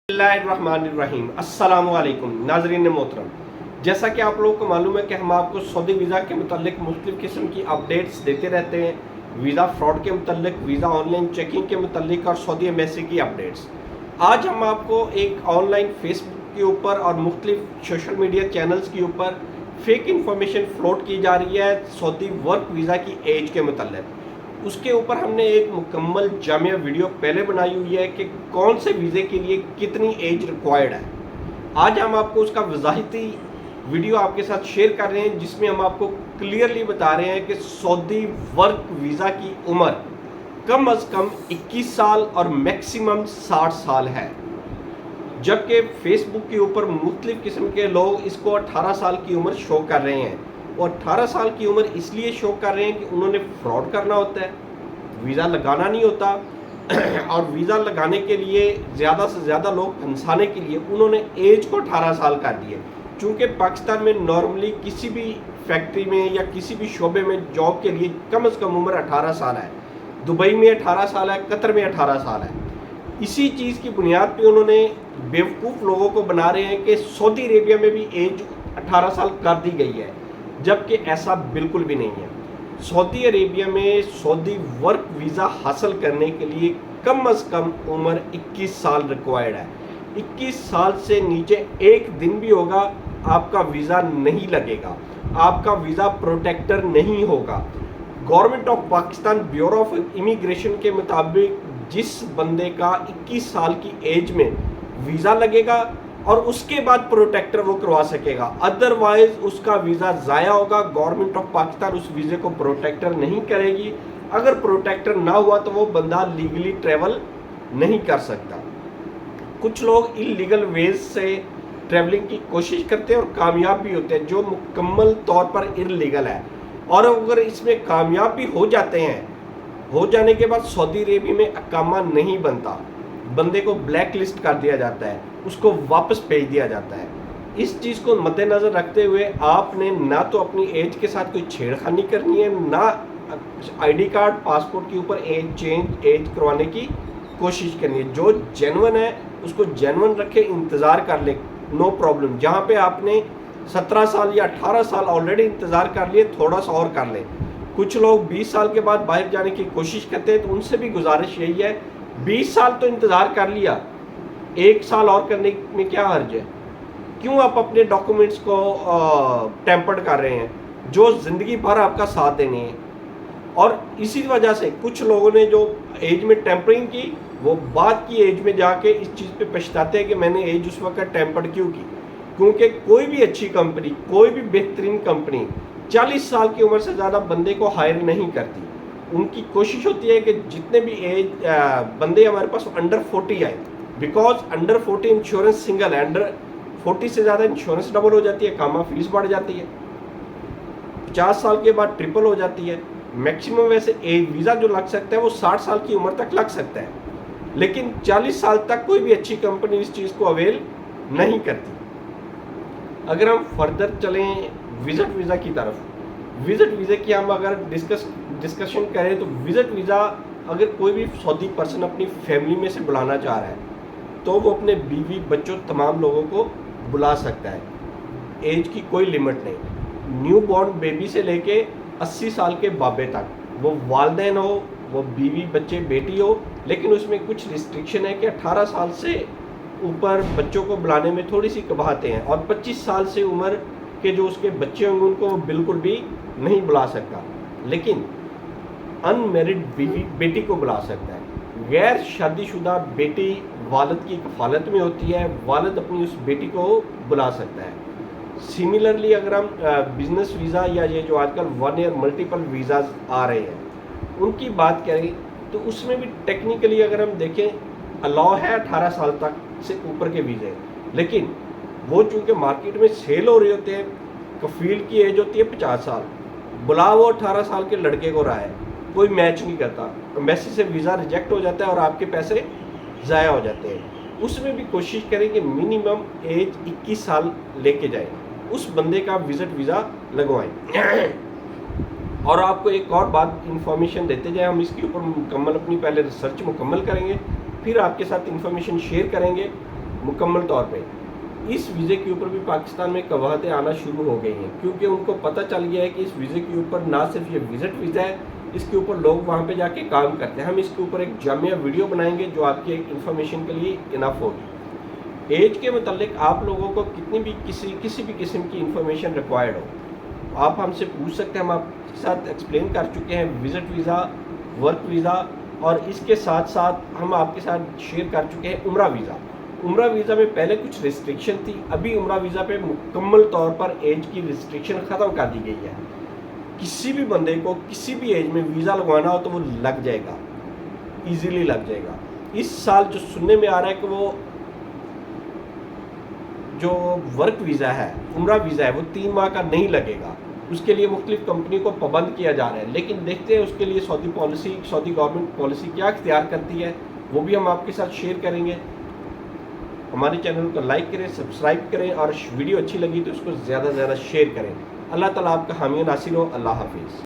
बिस्मिल्लाहिर्रहमानिर्रहीम। अस्सलाम वालेकुम नाज़रीन मोहतरम, जैसा कि आप लोगों को मालूम है कि हम आपको सऊदी वीज़ा के मुतालिक मुख्तलिफ़ किस्म की अपडेट्स देते रहते हैं। वीज़ा फ्रॉड के मुतालिक, वीज़ा ऑनलाइन चेकिंग के मुतालिक और सऊदी एम्बेसी की अपडेट्स। आज हम आपको एक ऑनलाइन फेसबुक के ऊपर और मुख्तलिफ़ सोशल मीडिया चैनल्स के ऊपर फेक इंफॉर्मेशन फ्लोट की जा रही है सऊदी वर्क वीज़ा की एज के मुतालिक। उसके ऊपर हमने एक मुकम्मल जामिया वीडियो पहले बनाई हुई है कि कौन से वीज़े के लिए कितनी एज रिक्वायर्ड है। आज हम आपको उसका वज़ाहती वीडियो आपके साथ शेयर कर रहे हैं, जिसमें हम आपको क्लियरली बता रहे हैं कि सऊदी वर्क वीज़ा की उम्र कम अज़ कम 21 साल और मैक्सिमम 60 साल है, जबकि फेसबुक के ऊपर मुख्तलिफ़ किस्म के लोग इसको 18 साल की उम्र शो कर रहे हैं। और 18 साल की उम्र इसलिए शो कर रहे हैं कि उन्होंने फ्रॉड करना होता है, वीज़ा लगाना नहीं होता और वीज़ा लगाने के लिए ज़्यादा से ज़्यादा लोग फंसाने के लिए उन्होंने एज को 18 साल कर दिए। चूँकि पाकिस्तान में नॉर्मली किसी भी फैक्ट्री में या किसी भी शोबे में जॉब के लिए कम से कम उम्र 18 साल है। दुबई में 18 साल है, कतर में 18 साल है। इसी चीज़ की बुनियाद पे उन्होंने बेवकूफ़ लोगों को बना रहे हैं कि सऊदी अरेबिया में भी एज 18 साल कर दी गई है, जबकि ऐसा बिल्कुल भी नहीं है। सऊदी अरेबिया में सऊदी वर्क वीज़ा हासिल करने के लिए कम से कम उम्र 21 साल रिक्वायर्ड है। 21 साल से नीचे एक दिन भी होगा आपका वीज़ा नहीं लगेगा, आपका वीज़ा प्रोटेक्टर नहीं होगा। Government of Pakistan bureau of immigration के मुताबिक जिस बंदे का 21 साल की एज में वीज़ा लगेगा और उसके बाद प्रोटेक्टर वो करवा सकेगा, अदरवाइज उसका वीज़ा ज़ाया होगा। गवर्नमेंट ऑफ पाकिस्तान उस वीज़े को प्रोटेक्टर नहीं करेगी। अगर प्रोटेक्टर ना हुआ तो वो बंदा लीगली ट्रैवल नहीं कर सकता। कुछ लोग इलीगल वेज से ट्रैवलिंग की कोशिश करते हैं और कामयाब भी होते हैं, जो मुकम्मल तौर पर इलीगल है। और अगर इसमें कामयाब भी हो जाते हैं, हो जाने के बाद सऊदी अरेबिया में अकामा नहीं बनता, बंदे को ब्लैक लिस्ट कर दिया जाता है, उसको वापस भेज दिया जाता है। इस चीज़ को मद्देनज़र रखते हुए आपने ना तो अपनी एज के साथ कोई छेड़खानी करनी है, ना आईडी कार्ड पासपोर्ट के ऊपर एज करवाने की कोशिश करनी है। जो जेन्युइन है उसको जेन्युइन रखे, इंतज़ार कर ले, नो प्रॉब्लम। जहाँ पे आपने 17 साल या 18 साल ऑलरेडी इंतज़ार कर लिए, थोड़ा सा और कर ले। कुछ लोग 20 साल के बाद बाहर जाने की कोशिश करते हैं, तो उनसे भी गुजारिश यही है, 20 साल तो इंतज़ार कर लिया, 1 साल और करने में क्या हर्ज है? क्यों आप अपने डॉक्यूमेंट्स को टेम्पर्ड कर रहे हैं जो ज़िंदगी भर आपका साथ देने हैं? और इसी वजह से कुछ लोगों ने जो एज में टेम्परिंग की, वो बाद की एज में जाके इस चीज़ पे पछताते हैं कि मैंने एज उस वक्त टेम्पर्ड क्यों की। क्योंकि कोई भी अच्छी कंपनी, कोई भी बेहतरीन कंपनी 40 साल की उम्र से ज़्यादा बंदे को हायर नहीं करती। उनकी कोशिश होती है कि जितने भी एज बंदे हमारे पास अंडर 40 आए, बिकॉज अंडर 40 इंश्योरेंस सिंगल है, अंडर 40 से ज़्यादा इंश्योरेंस डबल हो जाती है, कामा फीस बढ़ जाती है, 50 साल के बाद ट्रिपल हो जाती है। मैक्सिमम वैसे एज वीज़ा जो लग सकता है वो 60 साल की उम्र तक लग सकता है, लेकिन 40 साल तक कोई भी अच्छी कंपनी इस चीज़ को अवेल नहीं करती। अगर हम फर्दर चलें विजिट वीज़ा की तरफ, विजिट वीज़ा की हम अगर डिस्कशन करें तो विजिट वीज़ा अगर कोई भी सऊदी पर्सन अपनी फैमिली में से बुलाना चाह रहा है तो वो अपने बीवी बच्चों तमाम लोगों को बुला सकता है। एज की कोई लिमिट नहीं, न्यू बॉर्न बेबी से लेके 80 साल के बाबे तक, वो वालदैन हो, वो बीवी बच्चे बेटी हो, लेकिन उसमें कुछ रिस्ट्रिक्शन है कि 18 साल से ऊपर बच्चों को बुलाने में थोड़ी सी कबाहतें हैं, और 25 साल से उम्र के जो उसके बच्चे होंगे उनको वो बिल्कुल भी नहीं बुला सकता, लेकिन अनमेरिड बीवी बेटी को बुला सकता है। गैर शादीशुदा बेटी वालिद की कफालत में होती है, वालिद अपनी उस बेटी को बुला सकता है। सिमिलरली अगर हम बिजनेस वीज़ा या ये जो आजकल 1 ईयर मल्टीपल वीज़ाज आ रहे हैं उनकी बात करें तो उसमें भी टेक्निकली अगर हम देखें अलाउ है 18 साल तक से ऊपर के वीज़े, लेकिन वो चूँकि मार्केट में सेल हो रहे होते हैं, कफील की एज होती है 50 साल, बुला वो 18 साल के लड़के को रहा है, कोई मैच नहीं करता, एम्बेसी से वीज़ा रिजेक्ट हो जाता है और आपके पैसे ज़ाया हो जाते हैं। उसमें भी कोशिश करें कि मिनिमम एज 21 साल लेके जाएं, उस बंदे का विजिट वीज़ा लगवाएं। और आपको एक और बात इन्फॉर्मेशन देते जाए, हम इसके ऊपर मुकम्मल अपनी पहले रिसर्च मुकम्मल करेंगे, फिर आपके साथ इन्फॉर्मेशन शेयर करेंगे। مکمل طور پہ اس ویزے کے اوپر بھی پاکستان میں قواعدیں آنا شروع ہو گئی ہیں، کیونکہ ان کو پتہ چل گیا ہے کہ اس ویزے کے اوپر نہ صرف یہ وزٹ ویزا ہے، اس کے اوپر لوگ وہاں پہ جا کے کام کرتے ہیں۔ ہم اس کے اوپر ایک جامع ویڈیو بنائیں گے جو آپ کی ایک انفارمیشن کے لیے انف ہوگی۔ ایج کے متعلق آپ لوگوں کو کتنی بھی کسی بھی قسم کی انفارمیشن ریکوائرڈ ہو، آپ ہم سے پوچھ سکتے ہیں۔ ہم آپ کے ساتھ ایکسپلین کر چکے ہیں وزٹ ویزا، ورک ویزا، اور اس کے ساتھ ساتھ ہم آپ کے ساتھ شیئر کر چکے ہیں عمرہ ویزا۔ عمرہ ویزا میں پہلے کچھ ریسٹرکشن تھی، ابھی عمرہ ویزا پہ مکمل طور پر ایج کی ریسٹرکشن ختم کر دی گئی ہے۔ کسی بھی بندے کو کسی بھی ایج میں ویزا لگوانا ہو تو وہ لگ جائے گا، ایزیلی لگ جائے گا۔ اس سال جو سننے میں آ رہا ہے کہ وہ جو ورک ویزا ہے، عمرہ ویزا ہے، وہ 3 ماہ کا نہیں لگے گا۔ اس کے لیے مختلف کمپنی کو پابند کیا جا رہا ہے، لیکن دیکھتے ہیں اس کے لیے سعودی گورنمنٹ پالیسی کیا اختیار کرتی ہے، وہ بھی ہم آپ کے ساتھ شیئر کریں گے۔ ہمارے چینل کو لائک کریں، سبسکرائب کریں، اور ویڈیو اچھی لگی تو اس کو زیادہ سے زیادہ شیئر کریں۔ اللہ تعالیٰ آپ کا حامی و ناصر ہو۔ اللہ حافظ۔